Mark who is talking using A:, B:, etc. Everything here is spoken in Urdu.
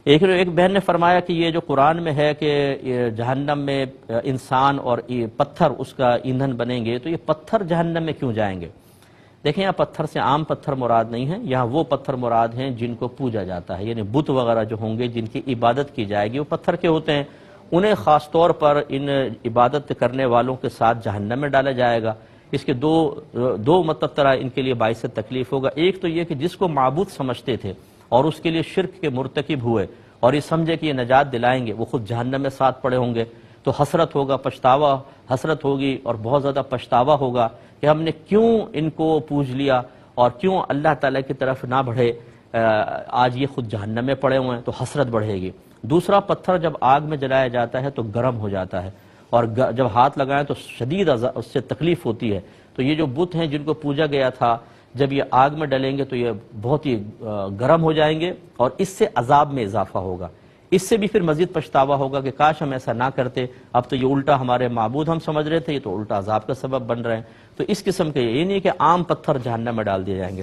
A: ایک بہن نے فرمایا کہ یہ جو قرآن میں ہے کہ جہنم میں انسان اور پتھر اس کا ایندھن بنیں گے، تو یہ پتھر جہنم میں کیوں جائیں گے؟ دیکھیں، یہاں پتھر سے عام پتھر مراد نہیں ہیں، یہاں وہ پتھر مراد ہیں جن کو پوجا جاتا ہے، یعنی بت وغیرہ جو ہوں گے جن کی عبادت کی جائے گی وہ پتھر کے ہوتے ہیں، انہیں خاص طور پر ان عبادت کرنے والوں کے ساتھ جہنم میں ڈالا جائے گا۔ اس کے دو مطلب طرح ان کے لیے باعث تکلیف ہوگا۔ ایک تو یہ کہ جس کو معبود سمجھتے تھے اور اس کے لیے شرک کے مرتکب ہوئے اور یہ سمجھے کہ یہ نجات دلائیں گے، وہ خود جہنم میں ساتھ پڑے ہوں گے، تو حسرت ہوگا، پچھتاوا، حسرت ہوگی اور بہت زیادہ پچھتاوا ہوگا کہ ہم نے کیوں ان کو پوج لیا اور کیوں اللہ تعالیٰ کی طرف نہ بڑھے، آج یہ خود جہنم میں پڑے ہوئے ہیں، تو حسرت بڑھے گی۔ دوسرا، پتھر جب آگ میں جلایا جاتا ہے تو گرم ہو جاتا ہے، اور جب ہاتھ لگائیں تو شدید اس سے تکلیف ہوتی ہے۔ تو یہ جو بت ہیں جن کو پوجا گیا تھا، جب یہ آگ میں ڈلیں گے تو یہ بہت ہی گرم ہو جائیں گے اور اس سے عذاب میں اضافہ ہوگا۔ اس سے بھی پھر مزید پچھتاوا ہوگا کہ کاش ہم ایسا نہ کرتے، اب تو یہ الٹا ہمارے معبود ہم سمجھ رہے تھے، یہ تو الٹا عذاب کا سبب بن رہے ہیں۔ تو اس قسم کے یہ نہیں کہ عام پتھر جہنم میں ڈال دیے جائیں گے۔